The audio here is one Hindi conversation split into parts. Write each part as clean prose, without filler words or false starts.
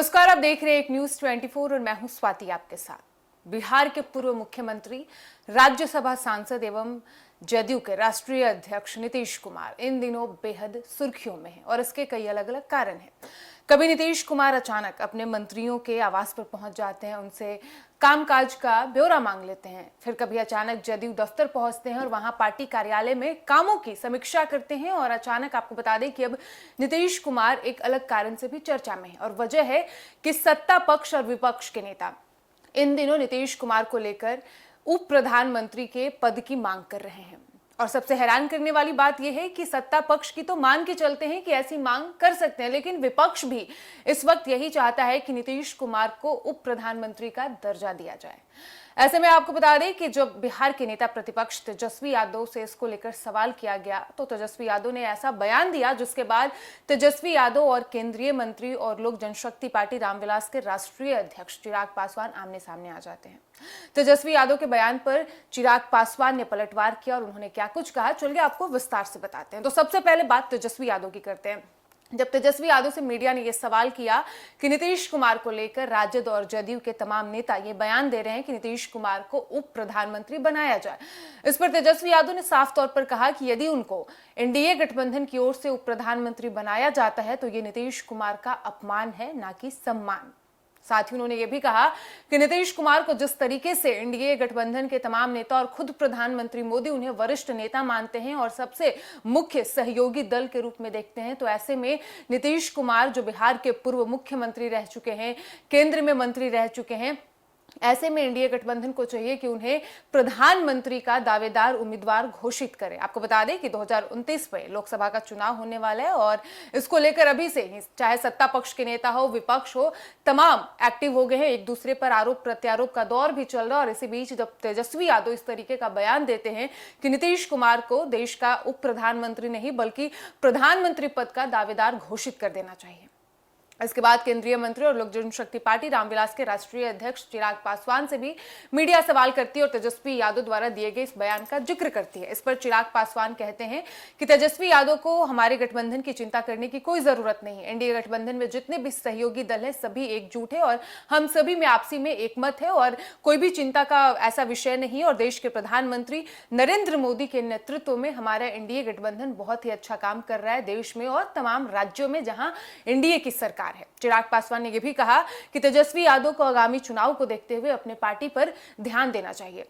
नमस्कार, आप देख रहे हैं एक न्यूज 24 और मैं हूं स्वाति आपके साथ। बिहार के पूर्व मुख्यमंत्री, राज्यसभा सांसद एवं जदयू के राष्ट्रीय अध्यक्ष नीतीश कुमार इन दिनों बेहद सुर्खियों में हैं और इसके कई अलग अलग कारण हैं। कभी नीतीश कुमार अचानक अपने मंत्रियों के आवास पर पहुंच जाते हैं, उनसे कामकाज का ब्यौरा मांग लेते हैं। फिर कभी अचानक जदयू दफ्तर पहुंचते हैं और वहां पार्टी कार्यालय में कामों की समीक्षा करते हैं। और अचानक आपको बता दें कि अब नीतीश कुमार एक अलग कारण से भी चर्चा में है और वजह है कि सत्ता पक्ष और विपक्ष के नेता इन दिनों नीतीश कुमार को लेकर उप प्रधानमंत्री के पद की मांग कर रहे हैं। और सबसे हैरान करने वाली बात यह है कि सत्ता पक्ष की तो मान के चलते हैं कि ऐसी मांग कर सकते हैं, लेकिन विपक्ष भी इस वक्त यही चाहता है कि नीतीश कुमार को उप प्रधानमंत्री का दर्जा दिया जाए। ऐसे में आपको बता दें कि जब बिहार के नेता प्रतिपक्ष तेजस्वी यादव से इसको लेकर सवाल किया गया तो तेजस्वी यादव ने ऐसा बयान दिया जिसके बाद तेजस्वी यादव और केंद्रीय मंत्री और लोक जनशक्ति पार्टी रामविलास के राष्ट्रीय अध्यक्ष चिराग पासवान आमने सामने आ जाते हैं। तेजस्वी यादव के बयान पर चिराग पासवान ने पलटवार किया और उन्होंने क्या कुछ कहा, चलिए आपको विस्तार से बताते हैं। तो सबसे पहले बात तेजस्वी यादव की करते हैं। जब तेजस्वी यादव से मीडिया ने यह सवाल किया कि नीतीश कुमार को लेकर राजद और जदयू के तमाम नेता ये बयान दे रहे हैं कि नीतीश कुमार को उप प्रधानमंत्री बनाया जाए, इस पर तेजस्वी यादव ने साफ तौर पर कहा कि यदि उनको एनडीए गठबंधन की ओर से उप प्रधानमंत्री बनाया जाता है तो ये नीतीश कुमार का अपमान है, ना कि सम्मान। साथ ही उन्होंने ये भी कहा कि नीतीश कुमार को जिस तरीके से एनडीए गठबंधन के तमाम नेता और खुद प्रधानमंत्री मोदी उन्हें वरिष्ठ नेता मानते हैं और सबसे मुख्य सहयोगी दल के रूप में देखते हैं, तो ऐसे में नीतीश कुमार जो बिहार के पूर्व मुख्यमंत्री रह चुके हैं, केंद्र में मंत्री रह चुके हैं, ऐसे में एनडीए गठबंधन को चाहिए कि उन्हें प्रधानमंत्री का दावेदार उम्मीदवार घोषित करे। आपको बता दें कि 2029 में लोकसभा का चुनाव होने वाला है और इसको लेकर अभी से ही चाहे सत्ता पक्ष के नेता हो, विपक्ष हो, तमाम एक्टिव हो गए हैं। एक दूसरे पर आरोप प्रत्यारोप का दौर भी चल रहा है और इसी बीच जब तेजस्वी यादव इस तरीके का बयान देते हैं कि नीतीश कुमार को देश का उप प्रधानमंत्री नहीं बल्कि प्रधानमंत्री पद का दावेदार घोषित कर देना चाहिए। इसके बाद केंद्रीय मंत्री और लोक जनशक्ति पार्टी रामविलास के राष्ट्रीय अध्यक्ष चिराग पासवान से भी मीडिया सवाल करती है और तेजस्वी यादव द्वारा दिए गए इस बयान का जिक्र करती है। इस पर चिराग पासवान कहते हैं कि तेजस्वी यादव को हमारे गठबंधन की चिंता करने की कोई जरूरत नहीं। एनडीए गठबंधन में जितने भी सहयोगी दल हैं सभी एकजुट है और हम सभी में आपसी में एकमत है और कोई भी चिंता का ऐसा विषय नहीं। और देश के प्रधानमंत्री नरेंद्र मोदी के नेतृत्व में हमारा एनडीए गठबंधन बहुत ही अच्छा काम कर रहा है देश में और तमाम राज्यों में जहां एनडीए की सरकार है। चिराग पासवान ने यह भी कहा कि तेजस्वी यादव को आगामी चुनाव को देखते हुए अपने पार्टी पर ध्यान देना चाहिए।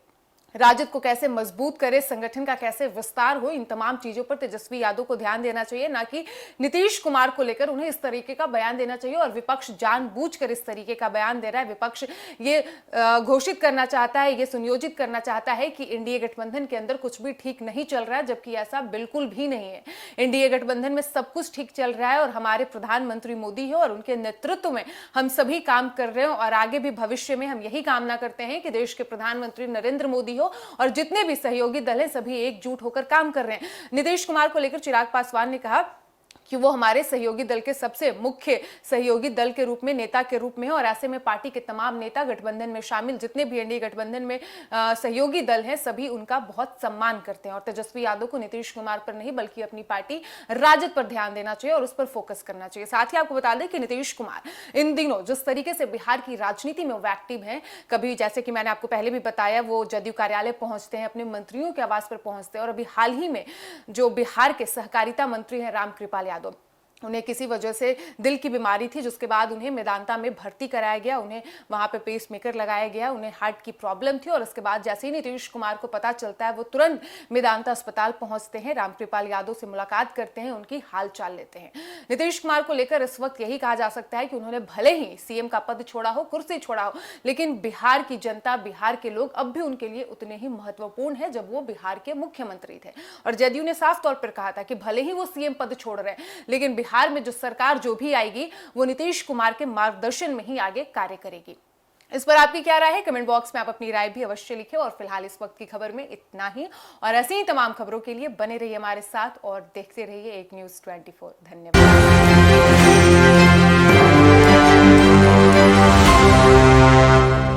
राजद को कैसे मजबूत करे, संगठन का कैसे विस्तार हो, इन तमाम चीजों पर तेजस्वी यादव को ध्यान देना चाहिए, ना कि नीतीश कुमार को लेकर उन्हें इस तरीके का बयान देना चाहिए। और विपक्ष जानबूझकर इस तरीके का बयान दे रहा है। विपक्ष ये घोषित करना चाहता है, ये सुनियोजित करना चाहता है कि एनडीए गठबंधन के अंदर कुछ भी ठीक नहीं चल रहा है, जबकि ऐसा बिल्कुल भी नहीं है। एनडीए गठबंधन में सब कुछ ठीक चल रहा है और हमारे प्रधानमंत्री मोदी है और उनके नेतृत्व में हम सभी काम कर रहे हैं और आगे भी भविष्य में हम यही कामना करते हैं कि देश के प्रधानमंत्री नरेंद्र मोदी और जितने भी सहयोगी दल हैं सभी एकजुट होकर काम कर रहे हैं। नीतीश कुमार को लेकर चिराग पासवान ने कहा कि वो हमारे सहयोगी दल के सबसे मुख्य सहयोगी दल के रूप में, नेता के रूप में है और ऐसे में पार्टी के तमाम नेता, गठबंधन में शामिल जितने भी एनडीए गठबंधन में सहयोगी दल हैं सभी उनका बहुत सम्मान करते हैं। और तेजस्वी यादव को नीतीश कुमार पर नहीं बल्कि अपनी पार्टी राजद पर ध्यान देना चाहिए और उस पर फोकस करना चाहिए। साथ ही आपको बता दें कि नीतीश कुमार इन दिनों जिस तरीके से बिहार की राजनीति में वो एक्टिव हैं, कभी जैसे कि मैंने आपको पहले भी बताया वो जदयू कार्यालय पहुंचते हैं, अपने मंत्रियों के आवास पर पहुंचते हैं और अभी हाल ही में जो बिहार के सहकारिता मंत्री हैं रामकृपाल यादव, उन्हें किसी वजह से दिल की बीमारी थी जिसके बाद उन्हें मेदांता में भर्ती कराया गया, उन्हें वहां पे पेस मेकर लगाया गया, उन्हें हार्ट की प्रॉब्लम थी और उसके बाद जैसे ही नीतीश कुमार को पता चलता है वो तुरंत मेदांता अस्पताल पहुंचते हैं, रामकृपाल यादव से मुलाकात करते हैं, उनकी हालचाल लेते हैं। नीतीश कुमार को लेकर इस वक्त यही कहा जा सकता है कि उन्होंने भले ही सीएम का पद छोड़ा हो, कुर्सी छोड़ा हो, लेकिन बिहार की जनता, बिहार के लोग अब भी उनके लिए उतने ही महत्वपूर्ण है जब वो बिहार के मुख्यमंत्री थे। और जदयू ने साफ तौर पर कहा था कि भले ही वो सीएम पद छोड़ रहे हैं लेकिन बिहार में जो सरकार जो भी आएगी वो नीतीश कुमार के मार्गदर्शन में ही आगे कार्य करेगी। इस पर आपकी क्या राय है? कमेंट बॉक्स में आप अपनी राय भी अवश्य लिखें। और फिलहाल इस वक्त की खबर में इतना ही और ऐसी ही तमाम खबरों के लिए बने रहिए हमारे साथ और देखते रहिए एक न्यूज़ 24। धन्यवाद।